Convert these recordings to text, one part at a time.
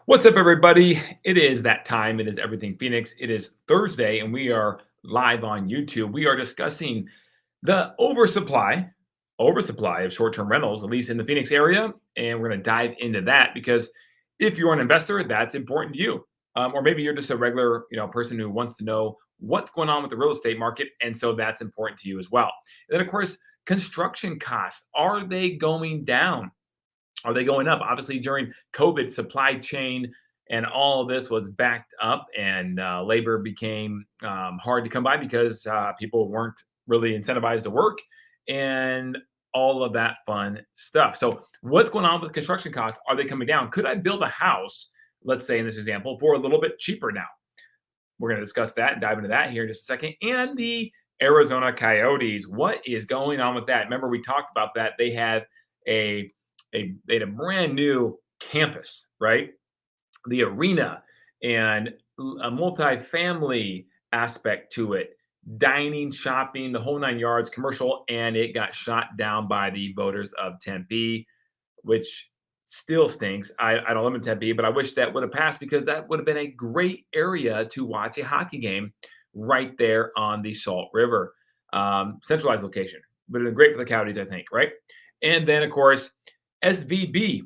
What's up, everybody? It is that time. It is Everything Phoenix. It is Thursday, and we are live on YouTube. We are discussing the oversupply of short-term rentals, at least in the Phoenix area, and we're going to dive into that because if you're an investor, that's important to you, or maybe you're just a regular, person who wants to know what's going on with the real estate market, and so that's important to you as well. And then, of course, construction costs, are they going down? Are they going up? Obviously, during COVID, supply chain and all of this was backed up, and labor became hard to come by because people weren't really incentivized to work and all of that fun stuff. So, what's going on with construction costs? Are they coming down? Could I build a house, let's say in this example, for a little bit cheaper now? We're going to discuss that and dive into that here in just a second. And the Arizona Coyotes, what is going on with that? Remember, we talked about that. They had a they had a brand new campus, right? The arena and a multi-family aspect to it, dining, shopping, the whole nine yards, commercial, and it got shot down by the voters of Tempe, which still stinks. I don't live in Tempe, but I wish that would have passed because that would have been a great area to watch a hockey game right there on the Salt River. Centralized location. Would have been great for the Coyotes, I think, right? And then, of course, SVB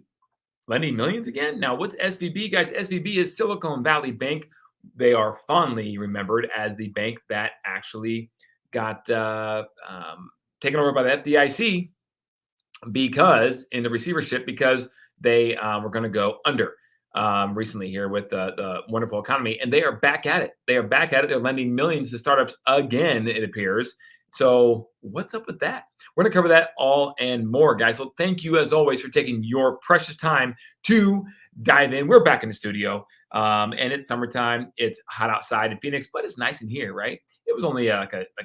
lending millions again. Now, what's SVB, guys? SVB is Silicon Valley Bank. They are fondly remembered as the bank that actually got taken over by the FDIC because in the receivership because they were going to go under recently here with the wonderful economy, and they are back at it. They are back at it. They're lending millions to startups again, it appears. So what's up with that? We're going to cover that all and more, guys. So thank you, as always, for taking your precious time to dive in. We're back in the studio, and it's summertime. It's hot outside in Phoenix, but it's nice in here, right? It was only like a I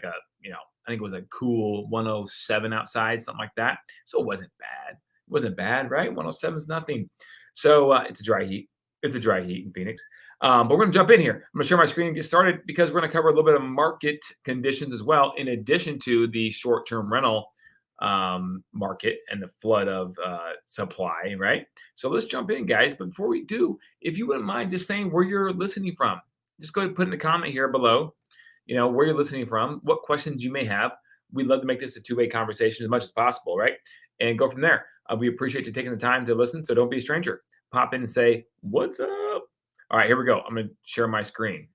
think it was a cool 107 outside, something like that. So it wasn't bad. It wasn't bad, right? 107 is nothing. So it's a dry heat. It's a dry heat in Phoenix. But we're going to jump in here. I'm going to share my screen and get started because we're going to cover a little bit of market conditions as well, in addition to the short-term rental market and the flood of supply, right? So let's jump in, guys. But before we do, if you wouldn't mind just saying where you're listening from, just go ahead and put in a comment here below, where you're listening from, what questions you may have. We'd love to make this a two-way conversation as much as possible, right? And go from there. We appreciate you taking the time to listen, so don't be a stranger. Pop in and say, what's up? All right, here we go. I'm going to share my screen.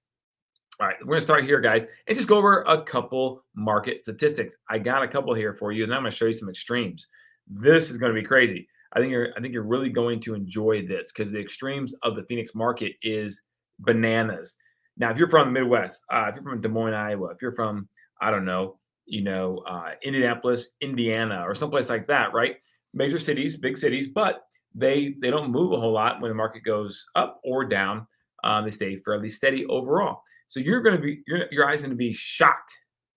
All right, we're going to start here, guys, and just go over a couple market statistics. I got a couple here for you, and then I'm going to show you some extremes. This is going to be crazy. I think you're really going to enjoy this because the extremes of the Phoenix market is bananas. Now, if you're from the Midwest, if you're from Des Moines, Iowa, if you're from, I don't know, Indianapolis, Indiana, or someplace like that, right? Major cities, big cities, but they don't move a whole lot when the market goes up or down. They stay fairly steady overall. So you're going to be your eyes going to be shocked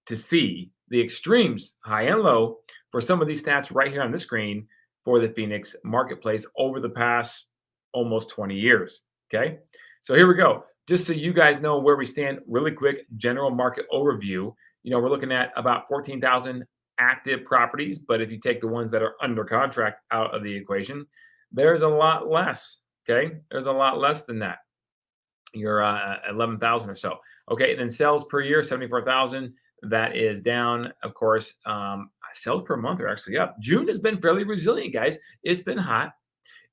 to see the extremes, high and low, for some of these stats right here on the screen for the Phoenix marketplace over the past almost 20 years. Okay, so here we go. Just so you guys know where we stand, really quick general market overview. We're looking at about 14,000 active properties, but if you take the ones that are under contract out of the equation, there's a lot less. Okay, there's a lot less than that. You're 11,000 or so. Okay, and then sales per year, 74,000. That is down, of course. Sales per month are actually up. June has been fairly resilient, guys. It's been hot,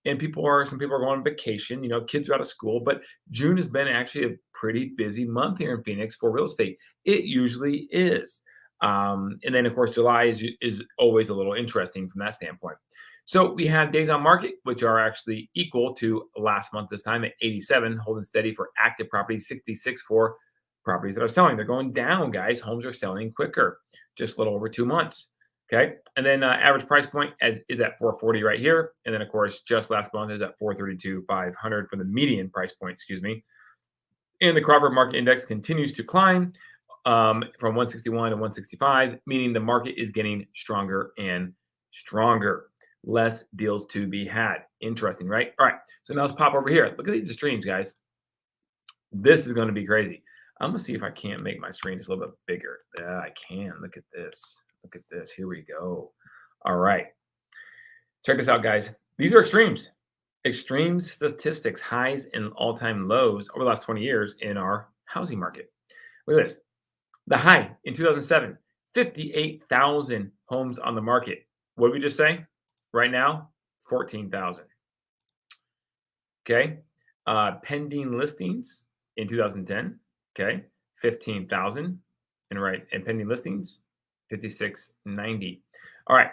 and some people are going on vacation. Kids are out of school, but June has been actually a pretty busy month here in Phoenix for real estate. It usually is. And then, of course, July is always a little interesting from that standpoint. So we have days on market, which are actually equal to last month this time at 87, holding steady for active properties, 66 for properties that are selling. They're going down, guys. Homes are selling quicker, just a little over 2 months. Okay. And then average price point is at 440 right here. And then, of course, just last month is at 432,500 for the median price point, excuse me. And the Cromford Market Index continues to climb from 161 to 165, meaning the market is getting stronger and stronger. Less deals to be had. Interesting, right? All right. So now let's pop over here. Look at these extremes, guys. This is going to be crazy. I'm going to see if I can't make my screen just a little bit bigger. Yeah, I can. Look at this. Look at this. Here we go. All right. Check this out, guys. These are extremes. extreme statistics, highs and all-time lows over the last 20 years in our housing market. Look at this. The high in 2007, 58,000 homes on the market. What did we just say? Right now, 14,000. Okay. Pending listings in 2010. Okay. 15,000. And pending listings, 5690. All right.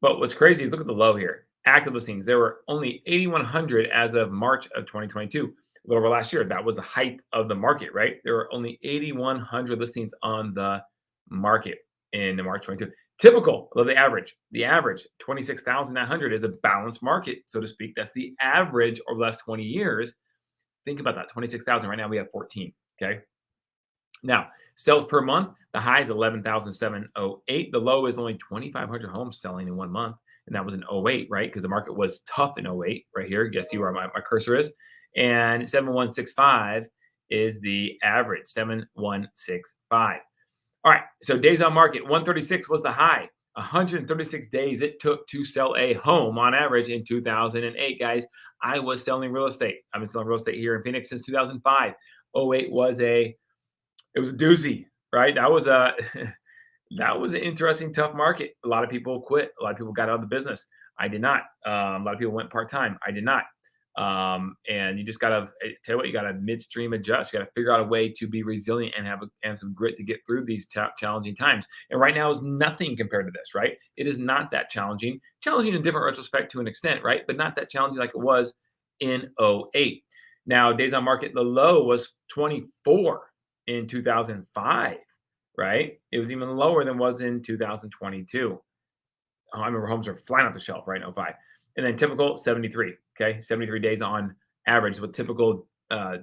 But what's crazy is look at the low here. Active listings. There were only 8,100 as of March of 2022. A little over last year. That was the height of the market, right? There were only 8,100 listings on the market in March 22. Typical of the average. The average, 26,900, is a balanced market, so to speak. That's the average over the last 20 years. Think about that, 26,000. Right now we have 14, okay? Now, sales per month, the high is 11,708. The low is only 2,500 homes selling in 1 month, and that was in '08, right? Because the market was tough in '08, right here. You guys see where my cursor is? And 7,165 is the average, 7,165. All right, so days on market, 136 was the high. 136 days it took to sell a home on average in 2008, guys. I was selling real estate. I've been selling real estate here in Phoenix since 2005. '08 was a doozy, right? That was a that was an interesting, tough market. A lot of people quit. A lot of people got out of the business. I did not. A lot of people went part-time. I did not. And you just gotta tell you what, you gotta midstream adjust. You gotta figure out a way to be resilient and have some grit to get through these challenging times. And right now is nothing compared to this, right? It is not that challenging. Challenging in different retrospect to an extent, right? But not that challenging like it was in '08. Now, days on market, the low was 24 in 2005, right? It was even lower than was in 2022. I remember homes were flying off the shelf, right? In '05. And then typical 73. Okay, 73 days on average is what typical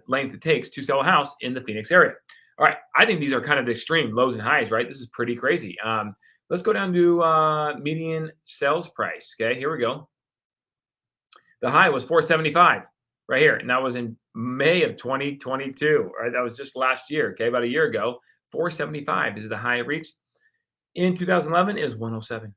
length it takes to sell a house in the Phoenix area. All right, I think these are kind of extreme lows and highs, right? This is pretty crazy. Let's go down to median sales price. Okay, here we go. The high was 475 right here, and that was in May of 2022. Right, that was just last year. Okay, about a year ago. 475 is the high it reached. In 2011, it was 107.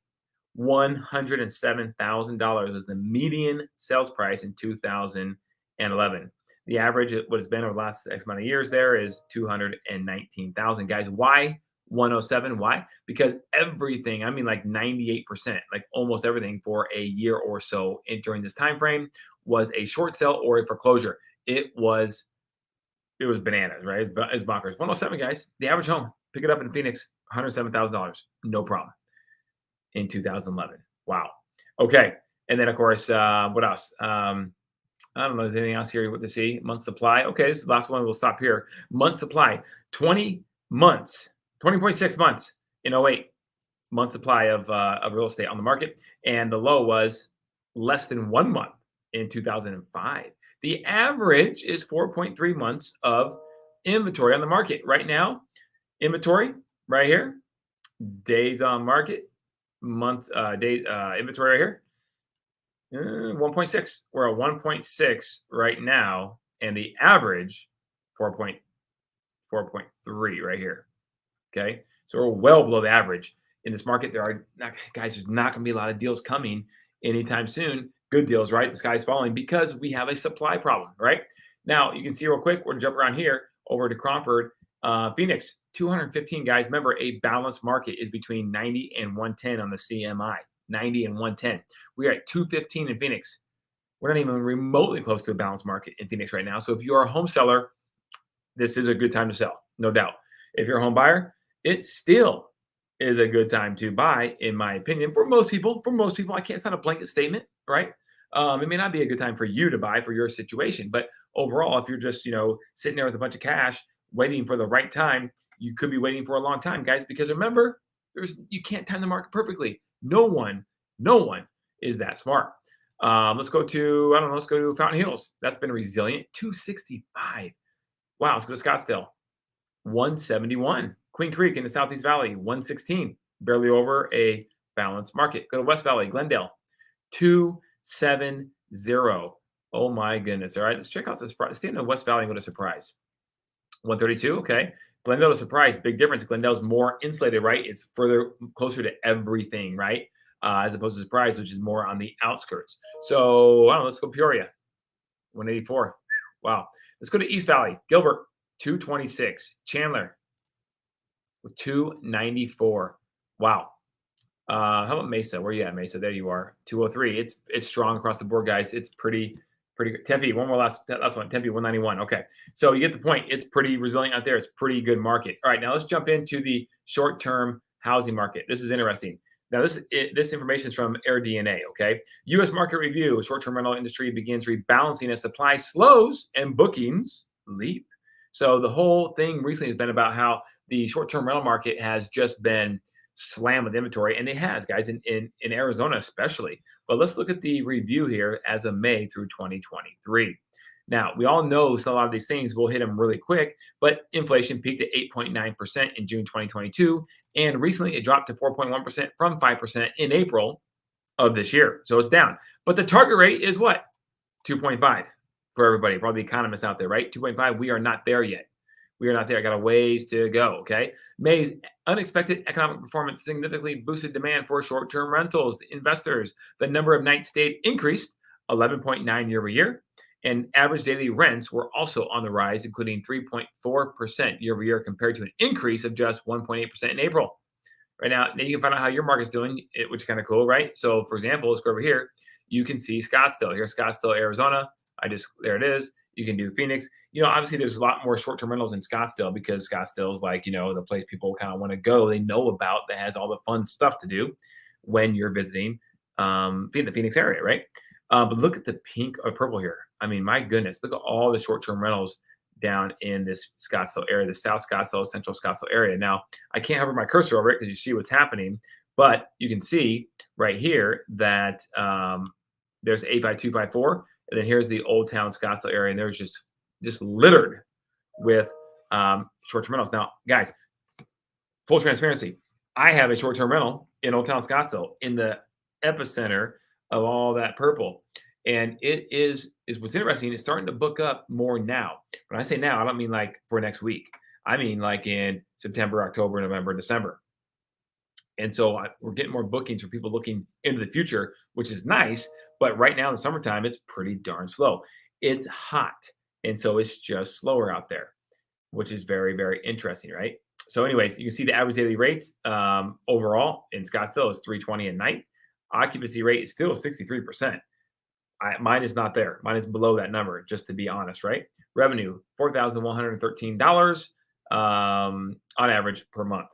$107,000 was the median sales price in 2011. The average, what it's been over the last X amount of years there, is 219,000. Guys, why 107? Why? Because everything, I mean like 98%, like almost everything for a year or so during this time frame was a short sale or a foreclosure. It was bananas, right? It's bonkers. 107, guys. The average home, pick it up in Phoenix, $107,000. No problem. In 2011. Wow. Okay. And then, of course, what else? I don't know. Is there anything else here you want to see? Month supply. Okay. This is the last one. We'll stop here. Month supply. 20 months, 20.6 months in '08. Month supply of real estate on the market. And the low was less than 1 month in 2005. The average is 4.3 months of inventory on the market. Right now, inventory right here, days on market, months day inventory right here, 1.6. We're at 1.6 right now, and the average 4.3 right here. Okay, so we're well below the average in this market. There are not, guys, there's not going to be a lot of deals coming anytime soon. Good deals, right? The sky's falling because we have a supply problem, right? Now you can see real quick. We're gonna jump around here over to Cromford, Phoenix. 215, guys. Remember, a balanced market is between 90 and 110 on the CMI. 90 and 110. We are at 215 in Phoenix. We're not even remotely close to a balanced market in Phoenix right now. So if you are a home seller, this is a good time to sell, no doubt. If you're a home buyer, it still is a good time to buy, in my opinion. For most people, I can't. It's not a blanket statement, right? It may not be a good time for you to buy for your situation, but overall, if you're just sitting there with a bunch of cash, waiting for the right time, you could be waiting for a long time, guys. Because remember, you can't time the market perfectly. No one is that smart. Let's go to let's go to Fountain Hills. That's been resilient. 265. Wow. Let's go to Scottsdale. 171. Queen Creek in the Southeast Valley. 116. Barely over a balanced market. Go to West Valley, Glendale. 270. Oh my goodness. All right. Let's check out the surprise. Stay in the West Valley and go to Surprise. 132. Okay. Glendale to Surprise. Big difference. Glendale's more insulated, right? It's further closer to everything, right? As opposed to Surprise, which is more on the outskirts. So let's go Peoria. 184. Wow. Let's go to East Valley. Gilbert, 226. Chandler with 294. Wow. How about Mesa? Where you at, Mesa? There you are. 203. It's strong across the board, guys. It's pretty good. Tempe, one more last one. Tempe, 191. Okay. So you get the point. It's pretty resilient out there. It's pretty good market. All right, now let's jump into the short-term housing market. This is interesting. Now, this information is from AirDNA, okay? U.S. market review, short-term rental industry begins rebalancing as supply slows and bookings leap. So the whole thing recently has been about how the short-term rental market has just been slammed with inventory, and it has, guys, in Arizona especially. But let's look at the review here as of May through 2023. Now, we all know a lot of these things will hit them really quick, but inflation peaked at 8.9% in June 2022, and recently it dropped to 4.1% from 5% in April of this year. So it's down. But the target rate is what? 2.5 for everybody, for all the economists out there, right? 2.5. We are not there yet. We are not there. I got a ways to go. Okay. May's unexpected economic performance significantly boosted demand for short-term rentals. Investors, the number of nights stayed increased 11.9 year over year, and average daily rents were also on the rise, including 3.4% year over year compared to an increase of just 1.8% in April. Right now you can find out how your market's doing, which is kind of cool, right? So, for example, let's go over here. You can see Scottsdale. Here's Scottsdale, Arizona. There it is. You can do Phoenix. Obviously there's a lot more short-term rentals in Scottsdale because Scottsdale is like, the place people kind of want to go. They know about that has all the fun stuff to do when you're visiting the Phoenix area, right? But look at the pink or purple here. I mean, my goodness, look at all the short-term rentals down in this Scottsdale area, the South Scottsdale, Central Scottsdale area. Now, I can't hover my cursor over it because you see what's happening, but you can see right here that there's 85254. And then here's the Old Town Scottsdale area, and there's just littered with short-term rentals. Now, guys, full transparency, I have a short-term rental in Old Town Scottsdale in the epicenter of all that purple. And it is what's interesting. It's starting to book up more now. When I say now, I don't mean like for next week. I mean like in September, October, November, December. And so we're getting more bookings for people looking into the future, which is nice. But right now in the summertime, it's pretty darn slow. It's hot. And so it's just slower out there, which is very, very interesting, right? So anyways, you can see the average daily rates overall in Scottsdale is 320 a night. Occupancy rate is still 63%. Mine is not there. Mine is below that number, just to be honest, right? Revenue, $4,113 on average per month.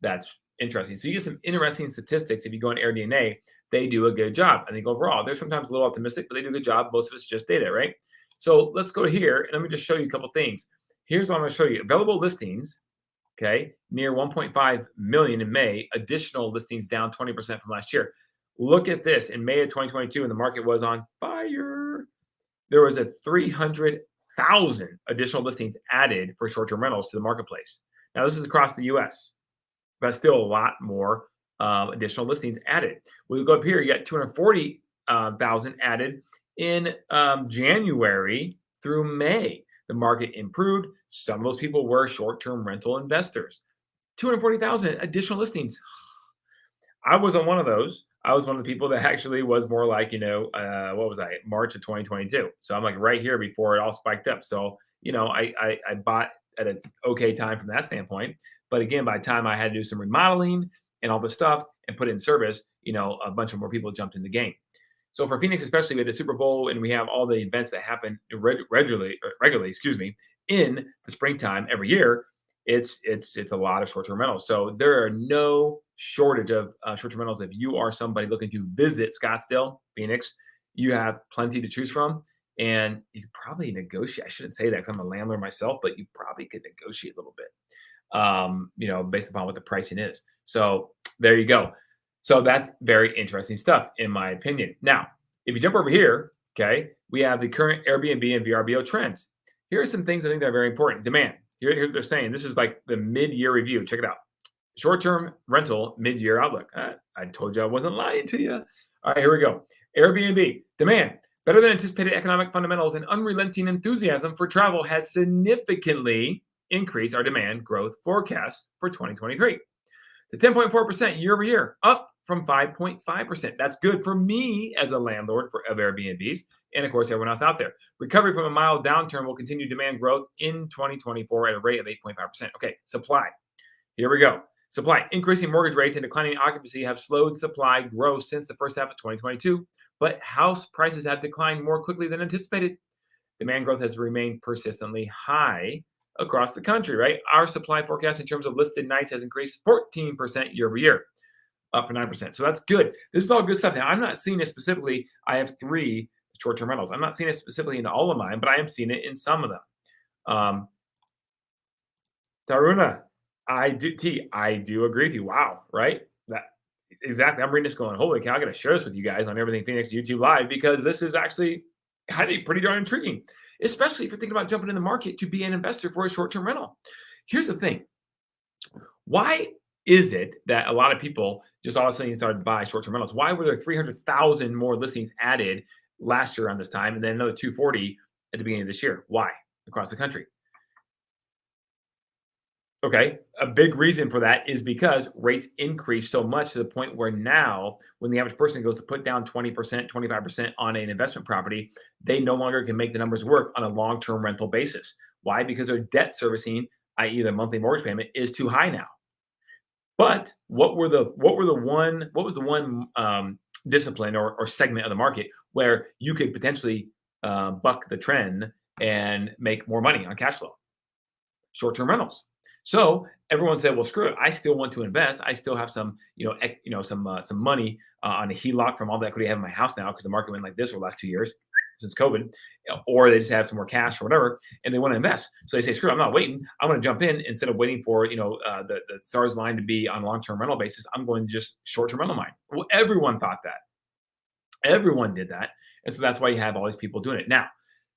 That's interesting. So you get some interesting statistics. If you go on AirDNA, they do a good job. I think overall, they're sometimes a little optimistic, but they do a good job. Most of it's just data, right? So let's go here and let me just show you a couple things. Here's what I'm going to show you. Available listings, okay, near 1.5 million in May. Additional listings down 20% from last year. Look at this. In May of 2022, when the market was on fire, there was a 300,000 additional listings added for short-term rentals to the marketplace. Now, this is across the U.S., but still a lot more additional listings added. We go up here, you got 240,000 added in January through May. The market improved. Some of those people were short-term rental investors. 240,000 additional listings. I wasn't one of those. I was one of the people that actually was more like, what was I? March of 2022. So I'm like right here before it all spiked up. So, I bought at an okay time from that standpoint. But again, by the time I had to do some remodeling and all this stuff and put it in service, a bunch of more people jumped in the game. So for Phoenix, especially, we had the Super Bowl and we have all the events that happen regularly, in the springtime every year. It's a lot of short-term rentals. So there are no shortage of short-term rentals. If you are somebody looking to visit Scottsdale, Phoenix, you have plenty to choose from. And you could probably negotiate. I shouldn't say that because I'm a landlord myself, but you probably could negotiate a little bit, based upon what the pricing is. So there you go. So that's very interesting stuff, in my opinion. Now, if you jump over here, okay, we have the current Airbnb and VRBO trends. Here are some things I think that are very important. Demand. Here's what they're saying. This is like the mid-year review. Check it out. Short-term rental mid-year outlook. I told you I wasn't lying to you. All right, here we go. Airbnb. Demand. Better than anticipated economic fundamentals and unrelenting enthusiasm for travel has significantly increased our demand growth forecast for 2023 to 10.4% year over year, up from 5.5%. That's good for me as a landlord of Airbnbs and of course, everyone else out there. Recovery from a mild downturn will continue demand growth in 2024 at a rate of 8.5%. Okay, supply. Here we go. Supply. Increasing mortgage rates and declining occupancy have slowed supply growth since the first half of 2022, but house prices have declined more quickly than anticipated. Demand growth has remained persistently high across the country, right? Our supply forecast in terms of listed nights has increased 14% year over year, up from 9%. So that's good. This is all good stuff. Now, I'm not seeing it specifically. I have 3 short-term rentals. I'm not seeing it specifically in all of mine, but I am seeing it in some of them. Taruna, I do agree with you. Wow, right? That exactly. I'm reading this going, holy cow, I gotta share this with you guys on Everything Phoenix YouTube Live because this is actually, I think, pretty darn intriguing, especially if you're thinking about jumping in the market to be an investor for a short-term rental. Here's the thing. Why is it that a lot of people just all of a sudden started to buy short-term rentals? Why were there 300,000 more listings added last year around this time and then another 240 at the beginning of this year? Why across the country? Okay, a big reason for that is because rates increase so much to the point where now, when the average person goes to put down 20%, 25% on an investment property, they no longer can make the numbers work on a long-term rental basis. Why? Because their debt servicing, i.e., the monthly mortgage payment, is too high now. But what was the one discipline or segment of the market where you could potentially buck the trend and make more money on cash flow? Short-term rentals. So everyone said, "Well, screw it. I still want to invest. I still have some, some money on a HELOC from all the equity I have in my house now because the market went like this for the last 2 years since COVID, or they just have some more cash or whatever, and they want to invest. So they say, "Screw it. I'm not waiting. I'm going to jump in instead of waiting for the stars line to be on a long-term rental basis. I'm going to just short-term rental mine." Well, everyone thought that. Everyone did that, and so that's why you have all these people doing it now.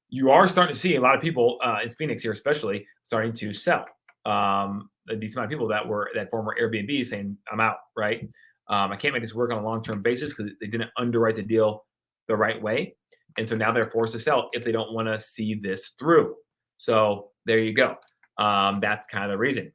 You are starting to see a lot of people in Phoenix here, especially, starting to sell. A decent amount of people that former Airbnb saying, "I'm out." Right? I can't make this work on a long-term basis because they didn't underwrite the deal the right way, and so now they're forced to sell if they don't want to see this through. So there you go. That's kind of the reason.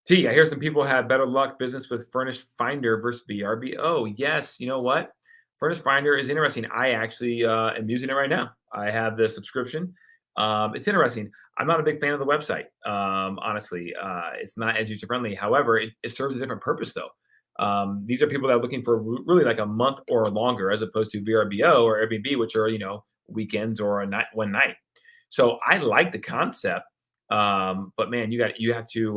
T, I hear some people have better luck business with Furnished Finder versus VRBO. Yes, you know what? Furnished Finder is interesting. I actually am using it right now. I have the subscription. It's interesting. I'm not a big fan of the website. Honestly, it's not as user friendly. However, it serves a different purpose though. These are people that are looking for really like a month or longer, as opposed to VRBO or Airbnb, which are weekends or a night, one night. So I like the concept, but man, you have to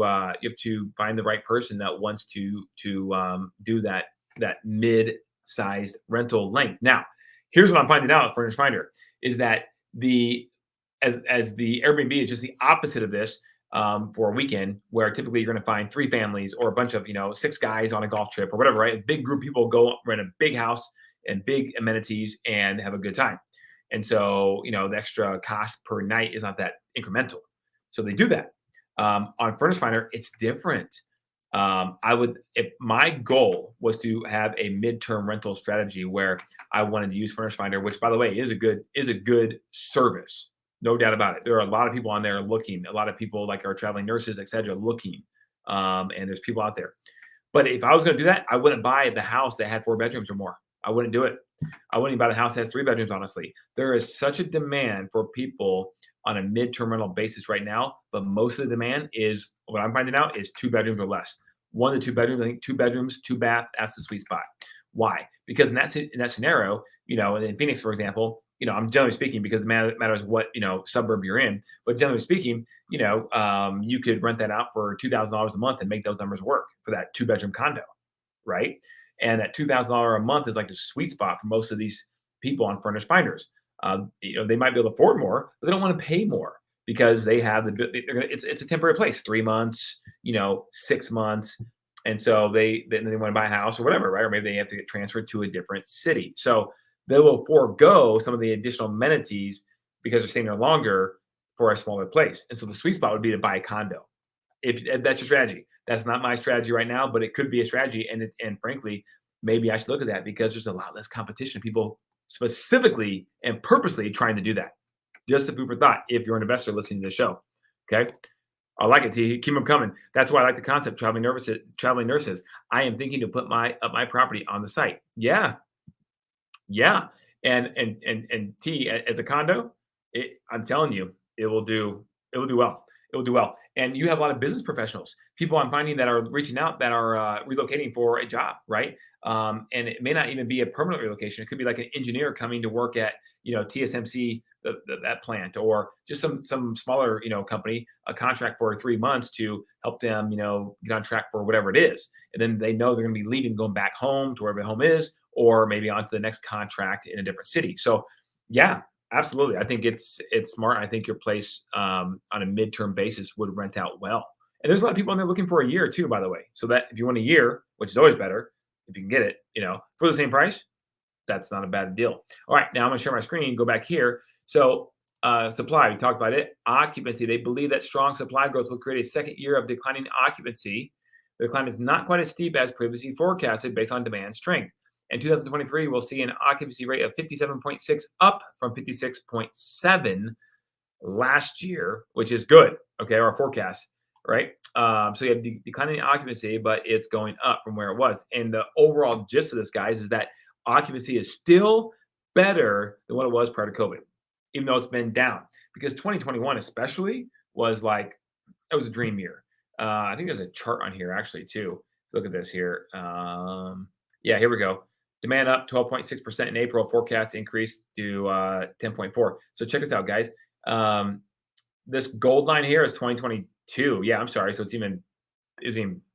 find the right person that wants to do that mid-sized rental length. Now, here's what I'm finding out at Furnished Finder is that as the Airbnb is just the opposite of this for a weekend, where typically you're going to find 3 families or a bunch of 6 guys on a golf trip or whatever, right? A big group of people go rent a big house and big amenities and have a good time. And so the extra cost per night is not that incremental. So they do that. On Furnished Finder, it's different. If my goal was to have a midterm rental strategy where I wanted to use Furnished Finder, which by the way is a good service, no doubt about it. There are a lot of people on there looking, a lot of people like our traveling nurses, etc., looking, and there's people out there. But if I was going to do that, I wouldn't buy the house that had 4 bedrooms or more. I wouldn't do it. I wouldn't buy the house that has 3 bedrooms. Honestly, there is such a demand for people on a midterm rental basis right now, but most of the demand is, what I'm finding out, is 2 bedrooms or less. 1 to 2 bedrooms. I think 2 bedrooms, 2 bath. That's the sweet spot. Why? Because in that scenario, in Phoenix, for example, I'm generally speaking, because it matters what suburb you're in, but generally speaking, you could rent that out for $2,000 a month and make those numbers work for that 2-bedroom condo, right? And that $2,000 a month is like the sweet spot for most of these people on Furnished Finders. They might be able to afford more, but they don't want to pay more because they have it's a temporary place, 3 months, 6 months. And so they want to buy a house or whatever, right? Or maybe they have to get transferred to a different city. So they will forego some of the additional amenities because they're staying there longer for a smaller place. And so the sweet spot would be to buy a condo. If that's your strategy. That's not my strategy right now, but it could be a strategy. And frankly, maybe I should look at that because there's a lot less competition. People specifically and purposely trying to do that. Just a food for thought if you're an investor listening to the show. Okay. I like it, T. Keep them coming. That's why I like the concept. Traveling nurses. I am thinking to put my property on the site. Yeah. And T as a condo, I'm telling you, it will do well. It will do well. And you have a lot of business professionals, people I'm finding that are reaching out that are relocating for a job, right? And it may not even be a permanent relocation. It could be like an engineer coming to work at TSMC, that plant, or just some smaller company, a contract for 3 months to help them get on track for whatever it is, and then they know they're going to be leaving, going back home to wherever the home is, or maybe on to the next contract in a different city. So yeah, absolutely. I think it's smart. I think your place on a midterm basis would rent out well. And there's a lot of people in there looking for a year too, by the way. So that if you want a year, which is always better, if you can get it, for the same price, that's not a bad deal. All right, now I'm going to share my screen. Go back here. So supply, we talked about it. Occupancy. They believe that strong supply growth will create a second year of declining occupancy. The decline is not quite as steep as previously forecasted based on demand strength. In 2023, we'll see an occupancy rate of 57.6, up from 56.7 last year, which is good. Okay, our forecast, right? So you have declining occupancy, but it's going up from where it was. And the overall gist of this, guys, is that occupancy is still better than what it was prior to COVID, even though it's been down. Because 2021, especially, was like it was a dream year. I think there's a chart on here actually too. Look at this here. Yeah, here we go. Demand up 12.6% in April. Forecast increase to 10.4. So check this out, guys. This gold line here is 2022. Yeah, I'm sorry. So it's even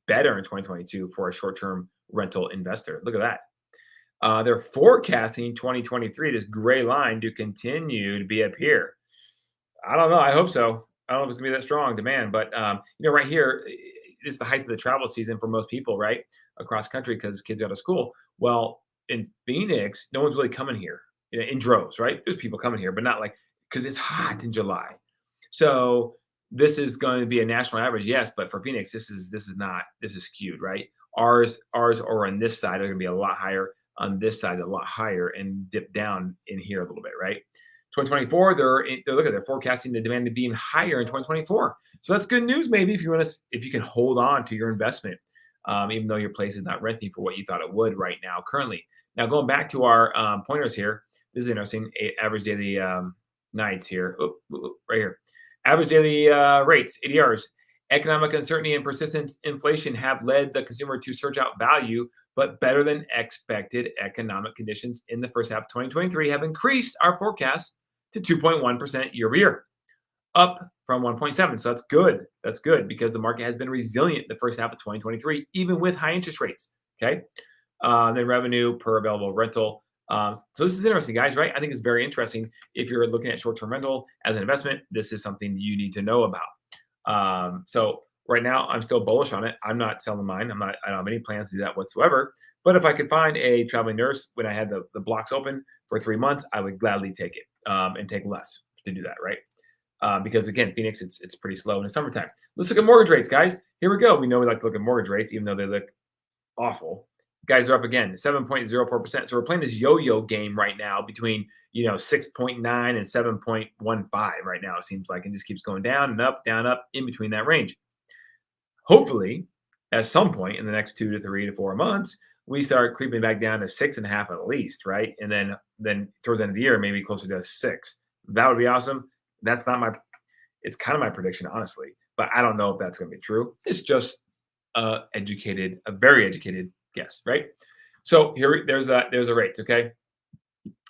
better in 2022 for a short-term rental investor. Look at that. They're forecasting 2023, this gray line, to continue to be up here. I don't know. I hope so. I don't know if it's gonna be that strong demand, but right here is the height of the travel season for most people, right, across country because kids are out of school. Well, in Phoenix, no one's really coming here in droves, right? There's people coming here, but not like because it's hot in July. So this is going to be a national average, yes, but for Phoenix, this is skewed, right? Ours are on this side are going to be a lot higher. On this side, a lot higher, and dip down in here a little bit, right? 2024, they're forecasting the demand to be even higher in 2024. So that's good news, maybe if you can hold on to your investment, even though your place is not renting for what you thought it would right now currently. Now going back to our pointers here, this is interesting. Average daily nights here, right here. Average daily rates, ADRs. Economic uncertainty and persistent inflation have led the consumer to search out value, but better than expected economic conditions in the first half of 2023 have increased our forecast to 2.1% year over year, up from 1.7. So that's good. That's good because the market has been resilient the first half of 2023, even with high interest rates. Okay. Then revenue per available rental. So this is interesting, guys, right? I think it's very interesting. If you're looking at short-term rental as an investment, this is something you need to know about. So right now, I'm still bullish on it. I'm not selling mine. I don't have any plans to do that whatsoever. But if I could find a traveling nurse when I had the blocks open for 3 months, I would gladly take it and take less to do that, right? Because again, Phoenix, it's pretty slow in the summertime. Let's look at mortgage rates, guys. Here we go. We know we like to look at mortgage rates, even though they look awful. Guys are up again, 7.04%. So we're playing this yo-yo game right now between 6.9 and 7.15 right now. It seems like it just keeps going down, up, in between that range. Hopefully, at some point in the next 2 to 3 to 4 months, we start creeping back down to 6.5 at least, right? And then towards the end of the year, maybe closer to 6. That would be awesome. That's not it's kind of my prediction, honestly, but I don't know if that's going to be true. It's just a very educated guess, right? So here, there's a rates, okay?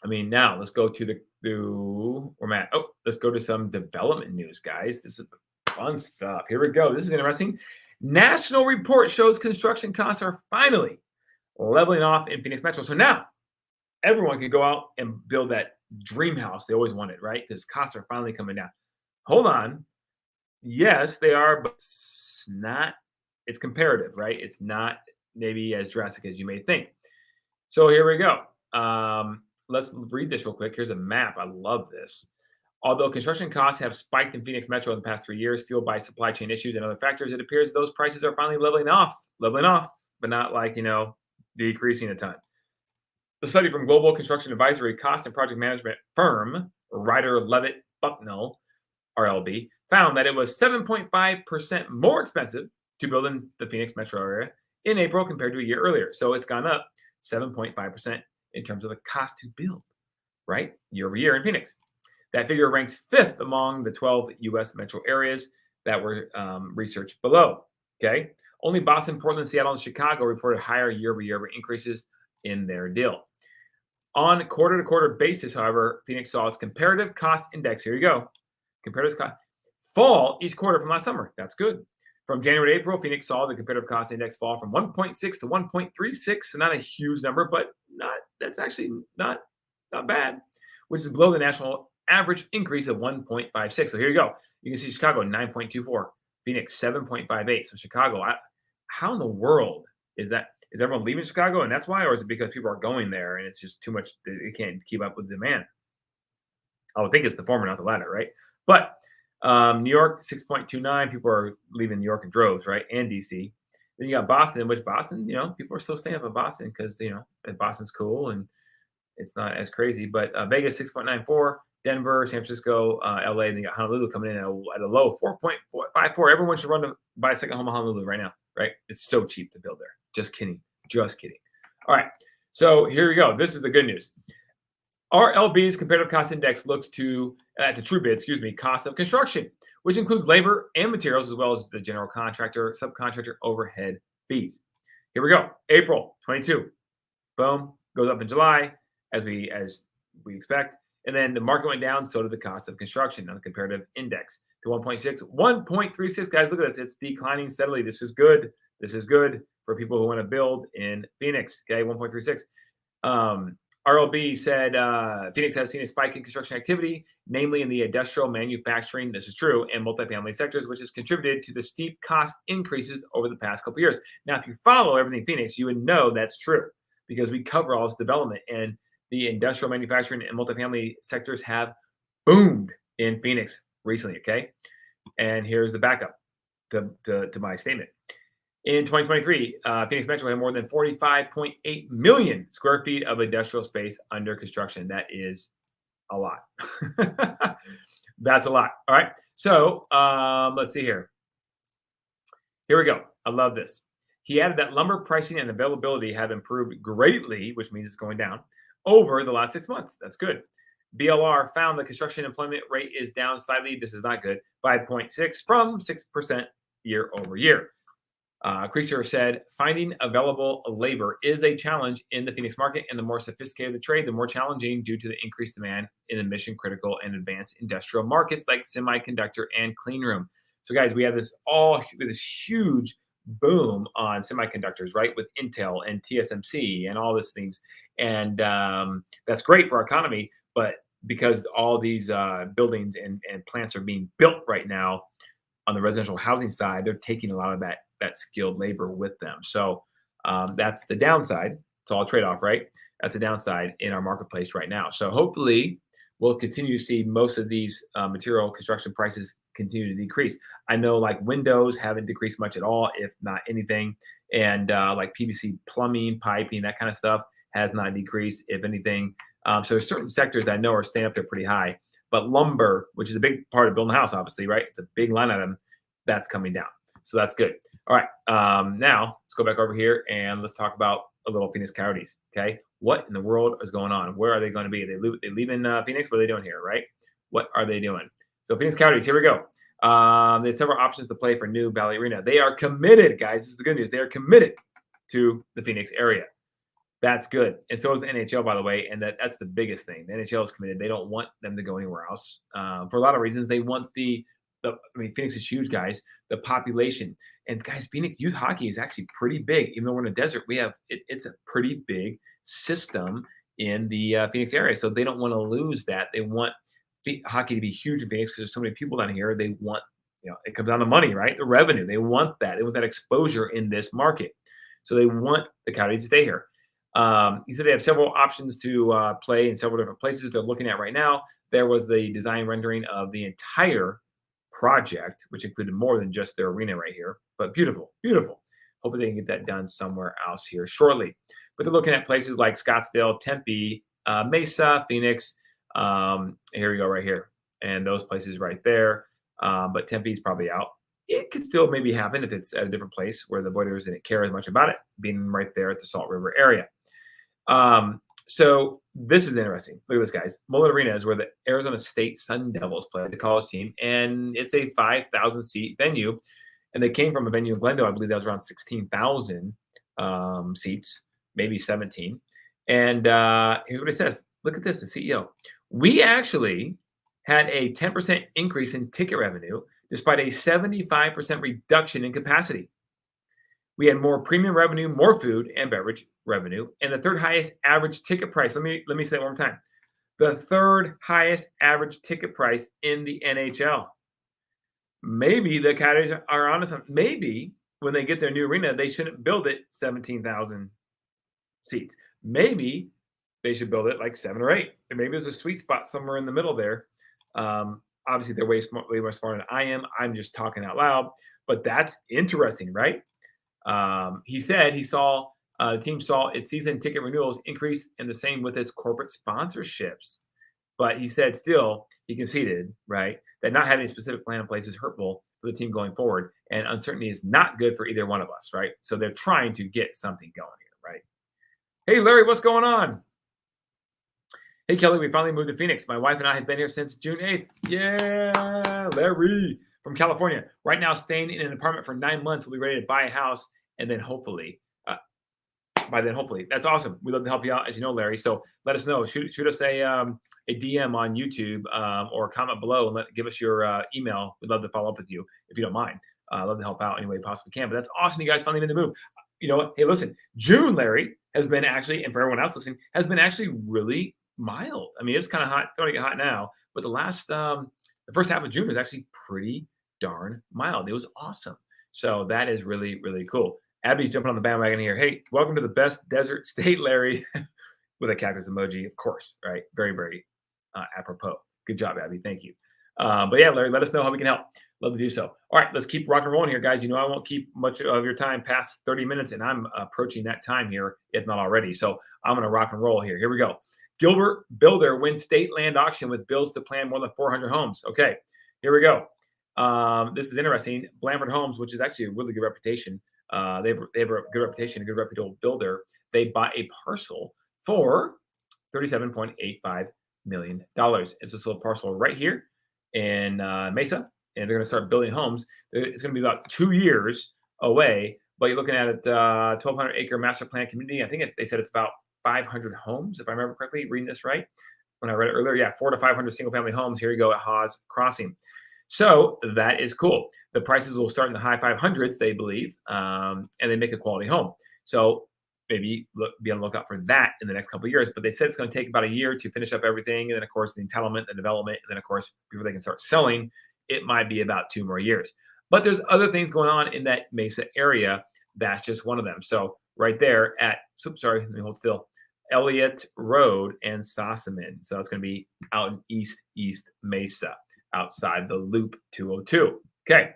I mean, now let's go to where I'm at. Oh, let's go to some development news, guys. This is the fun stuff. Here we go. This is interesting. National report shows construction costs are finally leveling off in Phoenix Metro. So now everyone can go out and build that dream house they always wanted, right? Because costs are finally coming down. Hold on. Yes, they are, but it's not. It's comparative, right? It's not maybe as drastic as you may think. So here we go. Let's read this real quick. Here's a map. I love this. Although construction costs have spiked in Phoenix Metro in the past 3 years, fueled by supply chain issues and other factors, it appears those prices are finally leveling off, but not like, decreasing a ton. The study from global construction advisory cost and project management firm Ryder Levitt Bucknell, RLB, found that it was 7.5% more expensive to build in the Phoenix Metro area in April compared to a year earlier. So it's gone up 7.5% in terms of the cost to build. right? Year over year in Phoenix. That figure ranks fifth among the 12 U.S. metro areas that were researched below. Okay. Only Boston, Portland, Seattle, and Chicago reported higher year over year increases in their deal. On a quarter to quarter basis, however, Phoenix saw its comparative cost index. Here you go. Comparative cost fall each quarter from last summer. That's good. From January to April, Phoenix saw the comparative cost index fall from 1.6 to 1.36. So not a huge number, but that's actually not bad, which is below the national average increase of 1.56. So here you go. You can see Chicago 9.24, Phoenix 7.58. So Chicago, how in the world is that? Is everyone leaving Chicago and that's why, or is it because people are going there and it's just too much? It can't keep up with demand. I would think it's the former, not the latter, right? But New York 6.29, people are leaving New York in droves, right? And DC. Then you got Boston, which Boston, people are still staying up in Boston because Boston's cool and it's not as crazy. But Vegas 6.94, Denver, San Francisco, LA, and you got Honolulu coming in at a low 4.54. Everyone should run to buy a second home in Honolulu right now, right? It's so cheap to build there. Just kidding. Just kidding. All right. So here we go. This is the good news. RLB's comparative cost index looks to the true bid, cost of construction, which includes labor and materials as well as the general contractor, subcontractor overhead fees. Here we go. April 22. Boom. Goes up in July as we expect. And then the market went down, so did the cost of construction on the comparative index to 1.6. 1.36, guys, look at this. It's declining steadily. This is good. This is good for people who want to build in Phoenix. Okay, 1.36. RLB said Phoenix has seen a spike in construction activity, namely in the industrial, manufacturing, this is true, and multifamily sectors, which has contributed to the steep cost increases over the past couple of years. Now, if you follow everything Phoenix, you would know that's true because we cover all this development, and the industrial, manufacturing, and multifamily sectors have boomed in Phoenix recently, okay? And here's the backup to my statement. In 2023, Phoenix Metro had more than 45.8 million square feet of industrial space under construction. That is a lot. That's a lot. All right. So let's see here. Here we go. I love this. He added that lumber pricing and availability have improved greatly, which means it's going down, over the last 6 months. That's good. BLR found the construction employment rate is down slightly. This is not good. 5.6 from 6% year over year. Creaser said, finding available labor is a challenge in the Phoenix market, and the more sophisticated the trade, the more challenging due to the increased demand in the mission critical and advanced industrial markets like semiconductor and clean room. So guys, we have this huge boom on semiconductors, right? With Intel and TSMC and all these things. And that's great for our economy, but because all these buildings and plants are being built right now on the residential housing side, they're taking a lot of that skilled labor with them. So that's the downside. It's all a trade-off, right? That's a downside in our marketplace right now. So hopefully we'll continue to see most of these material construction prices continue to decrease. I know like windows haven't decreased much at all, if not anything. And like PVC plumbing, piping, that kind of stuff has not decreased, if anything. So there's certain sectors I know are staying up there pretty high. But lumber, which is a big part of building a house, obviously, right? It's a big line item that's coming down. So that's good. All right. Now let's go back over here and let's talk about a little Phoenix Coyotes. Okay. What in the world is going on? Where are they going to be? They leaving Phoenix? What are they doing here? Right. What are they doing? So Phoenix Coyotes, here we go. There's several options to play for new Valley Arena. They are committed, guys. This is the good news. They are committed to the Phoenix area. That's good. And so is the NHL, by the way. And that's the biggest thing. The NHL is committed. They don't want them to go anywhere else for a lot of reasons. They want Phoenix is huge, guys. The population. And guys, Phoenix youth hockey is actually pretty big. Even though we're in a desert, it's a pretty big system in the Phoenix area. So they don't want to lose that. They want hockey to be huge in Phoenix because there's so many people down here. They want, it comes down to money, right? The revenue. They want that. They want that exposure in this market. So they want the Coyotes to stay here. He said they have several options to play in several different places they're looking at right now. There was the design rendering of the entire project, which included more than just their arena right here, but beautiful, beautiful. Hopefully they can get that done somewhere else here shortly. But they're looking at places like Scottsdale, Tempe, Mesa, Phoenix. Here we go right here. And those places right there. But Tempe's probably out. It could still maybe happen if it's at a different place where the Voiders didn't care as much about it, being right there at the Salt River area. So This is interesting. Look at this, guys. Mullet Arena is where the Arizona State Sun Devils play, the college team, and it's a 5,000 seat venue. And they came from a venue in Glendale, I believe that was around 16,000 seats, maybe 17. And here's what it says. Look at this, the CEO. We actually had a 10% increase in ticket revenue despite a 75% reduction in capacity. We had more premium revenue, more food and beverage revenue, and the third highest average ticket price. Let me say that one more time. The third highest average ticket price in the NHL. Maybe the Coyotes are onto something. Maybe when they get their new arena, they shouldn't build it 17,000 seats. Maybe they should build it like 7 or 8. Or maybe there's a sweet spot somewhere in the middle there. Obviously, they're way more smarter than I am. I'm just talking out loud, but that's interesting, right? He said the team saw its season ticket renewals increase in the same with its corporate sponsorships. But he said still, he conceded, right, that not having a specific plan in place is hurtful for the team going forward. And uncertainty is not good for either one of us, right? So they're trying to get something going here, right? Hey, Larry, what's going on? Hey, Kelly, we finally moved to Phoenix. My wife and I have been here since June 8th. Yeah, Larry from California. Right now, staying in an apartment for 9 months. We'll be ready to buy a house. And then hopefully, by then, hopefully, that's awesome. We'd love to help you out, as you know, Larry. So let us know. Shoot us a DM on YouTube or comment below and give us your email. We'd love to follow up with you if you don't mind. I'd love to help out any way we possibly can. But that's awesome. You guys finally made the move. You know what? Hey, listen, June, Larry, has been actually, and for everyone else listening, has been actually really mild. I mean, it's kind of hot. It's starting to get hot now. But the first half of June was actually pretty darn mild. It was awesome. So that is really, really cool. Abby's jumping on the bandwagon here. Hey, welcome to the best desert state, Larry, with a cactus emoji, of course, right? Very, very apropos. Good job, Abby. Thank you. But yeah, Larry, let us know how we can help. Love to do so. All right, let's keep rock and rolling here, guys. You know, I won't keep much of your time past 30 minutes, and I'm approaching that time here, if not already. So I'm going to rock and roll here. Here we go. Gilbert builder wins state land auction with bills to plan more than 400 homes. Okay, here we go. This is interesting. Blanford Homes, which is actually a really good reputation. They have a good reputation, a good reputable builder. They bought a parcel for $37.85 million. It's this little parcel right here in Mesa, and they're going to start building homes. It's going to be about 2 years away, but you're looking at a 1,200 acre master plan community. I think they said it's about 500 homes, if I remember correctly, reading this right. When I read it earlier, yeah, 400 to 500 single family homes. Here you go at Haas Crossing. So that is cool. The prices will start in the high 500s, they believe, and they make a quality home. So maybe be on the lookout for that in the next couple of years. But they said it's going to take about a year to finish up everything. And then, of course, the entitlement, the development, and then, of course, before they can start selling, it might be about 2 more years. But there's other things going on in that Mesa area. That's just one of them. So right there at, let me hold still, Elliott Road and Sossaman. So it's going to be out in East Mesa, outside the Loop 202. Okay.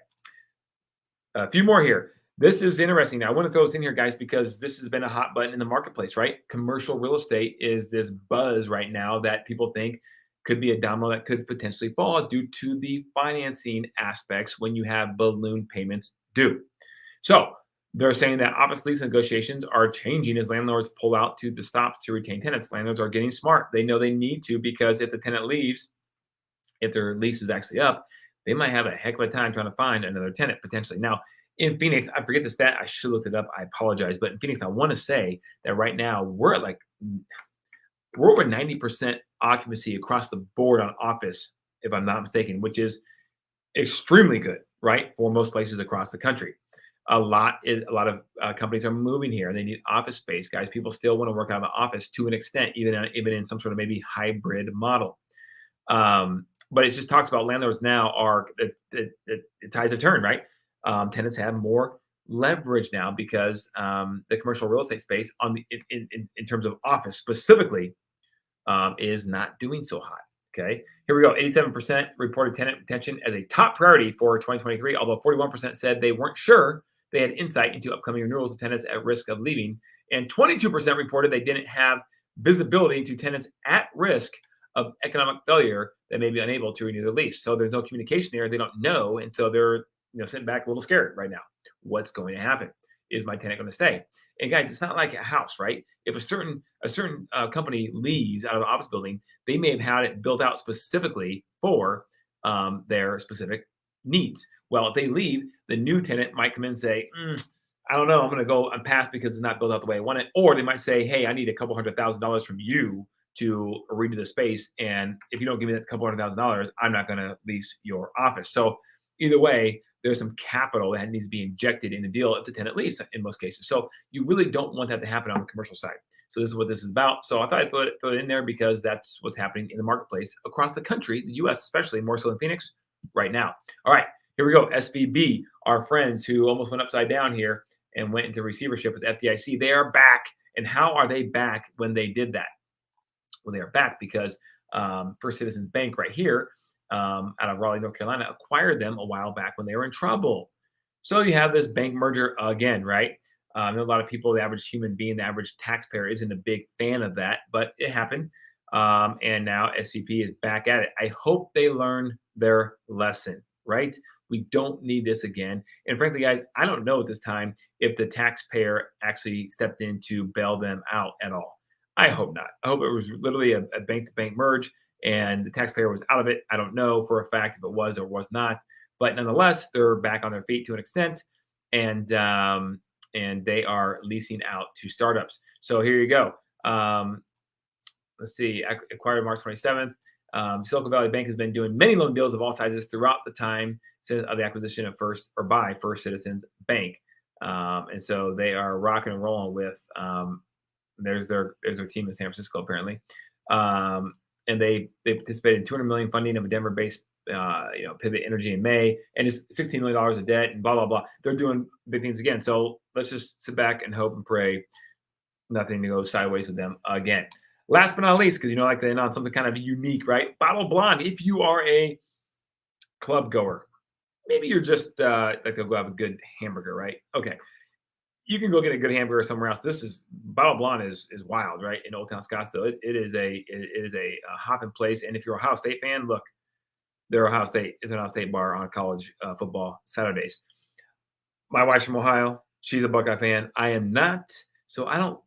A few more here. This is interesting. Now, I want to throw this in here, guys, because this has been a hot button in the marketplace, right? Commercial real estate is this buzz right now that people think could be a domino that could potentially fall due to the financing aspects when you have balloon payments due. So they're saying that office lease negotiations are changing as landlords pull out to the stops to retain tenants. Landlords are getting smart. They know they need to, because if the tenant leaves, if their lease is actually up, they might have a heck of a time trying to find another tenant potentially. Now, in Phoenix, I forget the stat. I should have looked it up. I apologize. But in Phoenix, I want to say that right now we're over 90% occupancy across the board on office, if I'm not mistaken, which is extremely good, right, for most places across the country. A lot of companies are moving here. They need office space, guys. People still want to work out of the office to an extent, even in some sort of maybe hybrid model. But it just talks about landlords now the tides have turned, right? Tenants have more leverage now because the commercial real estate space in terms of office specifically is not doing so hot. Okay, here we go. 87% reported tenant retention as a top priority for 2023, although 41% said they weren't sure they had insight into upcoming renewals of tenants at risk of leaving, and 22% reported they didn't have visibility into tenants at risk of economic failure that may be unable to renew the lease. So there's no communication there. They don't know, and so they're sitting back a little scared right now. What's going to happen? is my tenant going to stay? And guys, it's not like a house, right? If a certain company leaves out of an office building, they may have had it built out specifically for their specific needs. Well, if they leave, the new tenant might come in and say, I don't know, I'm going to go and pass because it's not built out the way I want it. Or they might say, hey, I need a couple $100,000 from you to redo the space. And if you don't give me that couple $100,000, I'm not going to lease your office. So either way, there's some capital that needs to be injected in the deal if the tenant leaves in most cases. So you really don't want that to happen on the commercial side. So this is what this is about. So I thought I'd throw it in there because that's what's happening in the marketplace across the country, the US especially, more so than Phoenix right now. All right, here we go. SVB, our friends who almost went upside down here and went into receivership with FDIC. They are back. And how are they back when they did that? Well, they are back because First Citizens Bank right here out of Raleigh, North Carolina, acquired them a while back when they were in trouble. So you have this bank merger again, right? I know a lot of people, the average human being, the average taxpayer isn't a big fan of that, but it happened. And now SVP is back at it. I hope they learn their lesson, right? We don't need this again. And frankly, guys, I don't know at this time if the taxpayer actually stepped in to bail them out at all. I hope not. I hope it was literally a bank-to-bank merge and the taxpayer was out of it. I don't know for a fact if it was or was not, but nonetheless, they're back on their feet to an extent, and they are leasing out to startups. So here you go. Let's see, acquired March 27th. Silicon Valley Bank has been doing many loan deals of all sizes throughout the time since the acquisition of by First Citizens Bank. And so they are rocking and rolling with, there's their team in San Francisco apparently. And they participated in $200 million funding of a Denver-based Pivot Energy in May, and it's $16 million of debt and blah, blah, blah. They're doing big things again. So let's just sit back and hope and pray nothing to go sideways with them again. Last but not least, because like to end on something kind of unique, right? Bottle Blonde. If you are a club goer, maybe you're just like to go have a good hamburger, right? Okay. You can go get a good hamburger somewhere else. This is Bottle Blonde is wild, right? In Old Town Scottsdale. It is a hopping place. And if you're a Ohio State fan, look, they're Ohio State. It's an Ohio State bar on college football Saturdays. My wife's from Ohio. She's a Buckeye fan. I am not. So I don't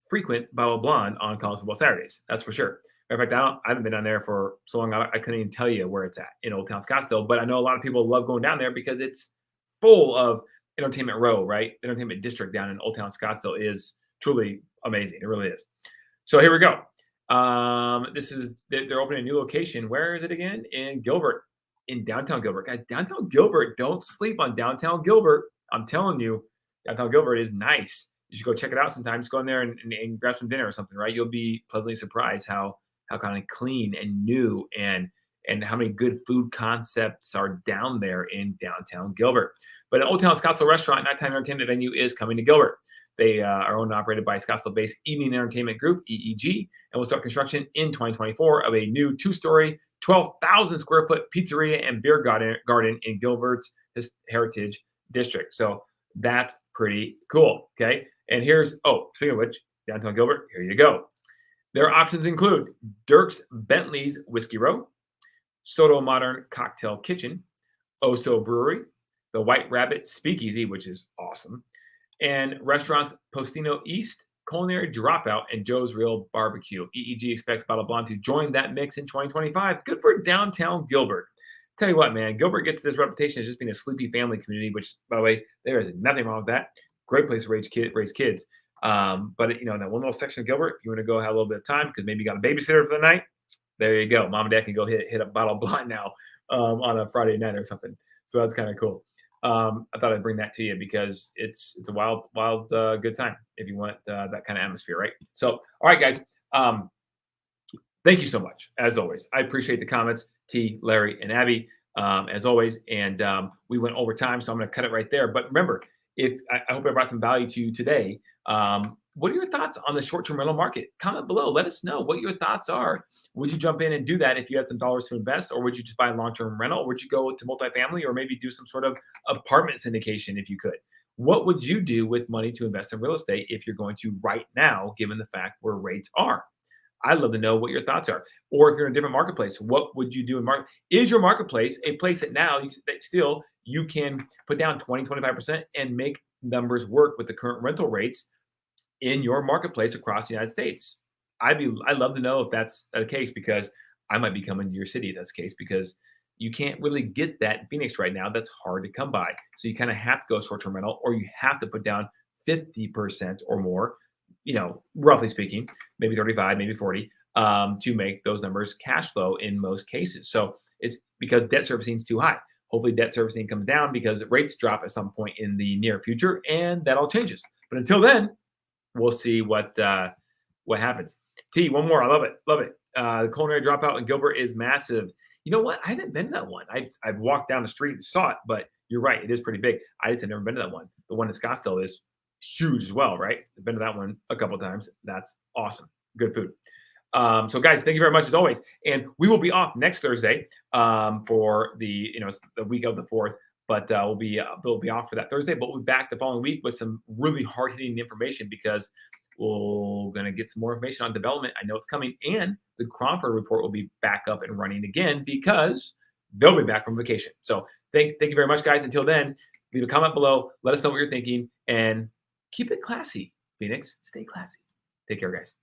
frequent Bottle Blonde on college football Saturdays. That's for sure. Matter of fact, I haven't been down there for so long. I couldn't even tell you where it's at in Old Town Scottsdale. But I know a lot of people love going down there because it's full of Entertainment Row, right? Entertainment District down in Old Town Scottsdale is truly amazing. It really is. So here we go. They're opening a new location. Where is it again? In Gilbert, in downtown Gilbert. Guys, downtown Gilbert, don't sleep on downtown Gilbert. I'm telling you, downtown Gilbert is nice. You should go check it out sometime. Just go in there and grab some dinner or something, right? You'll be pleasantly surprised how kind of clean and new and how many good food concepts are down there in downtown Gilbert. But an Old Town Scottsdale restaurant, nighttime entertainment venue is coming to Gilbert. They are owned and operated by Scottsdale-based Evening Entertainment Group, EEG, and will start construction in 2024 of a new 2-story, 12,000 square foot pizzeria and beer garden in Gilbert's Heritage District. So that's pretty cool. Okay. And speaking of which, downtown Gilbert, here you go. Their options include Dirk's Bentley's Whiskey Row, Soto Modern Cocktail Kitchen, Oso Brewery, the White Rabbit Speakeasy, which is awesome, and restaurants Postino East, Culinary Dropout, and Joe's Real Barbecue. EEG expects Bottle Blonde to join that mix in 2025. Good for downtown Gilbert. Tell you what, man, Gilbert gets this reputation as just being a sleepy family community, which, by the way, there is nothing wrong with that. Great place to raise kids. But that one little section of Gilbert, if you want to go have a little bit of time because maybe you got a babysitter for the night, there you go. Mom and dad can go hit up Bottle Blonde now on a Friday night or something. So that's kind of cool. I thought I'd bring that to you because it's a wild, good time if you want that kind of atmosphere, right? So, all right, guys. Thank you so much, as always. I appreciate the comments, T, Larry, and Abby, as always. And we went over time, so I'm going to cut it right there. But remember, I hope I brought some value to you today. What are your thoughts on the short-term rental market? Comment below. Let us know what your thoughts are. Would you jump in and do that if you had some dollars to invest, or would you just buy a long-term rental? Or would you go to multifamily, or maybe do some sort of apartment syndication if you could? What would you do with money to invest in real estate if you're going to right now, given the fact where rates are? I'd love to know what your thoughts are. Or if you're in a different marketplace, what would you do in market? Is your marketplace a place that now you can put down 20, 25% and make numbers work with the current rental rates in your marketplace across the United States. I'd love to know if that's the case because I might be coming to your city if that's the case because you can't really get that in Phoenix right now. That's hard to come by. So you kind of have to go short-term rental or you have to put down 50% or more, roughly speaking, maybe 35, maybe 40, to make those numbers cash flow in most cases. So it's because debt servicing is too high. Hopefully debt servicing comes down because rates drop at some point in the near future and that all changes. But until then, we'll see what happens. T, one more. I love it. Love it. The culinary dropout in Gilbert is massive. You know what? I haven't been to that one. I've walked down the street and saw it, but you're right. It is pretty big. I just have never been to that one. The one in Scottsdale is huge as well, right? I've been to that one a couple of times. That's awesome. Good food. So guys, thank you very much as always. And we will be off next Thursday for the week of the 4th. But we'll be off for that Thursday. But we'll be back the following week with some really hard hitting information because we're going to get some more information on development. I know it's coming, and the Cromford Report will be back up and running again because they'll be back from vacation. So thank you very much, guys. Until then, leave a comment below. Let us know what you're thinking, and keep it classy, Phoenix. Stay classy. Take care, guys.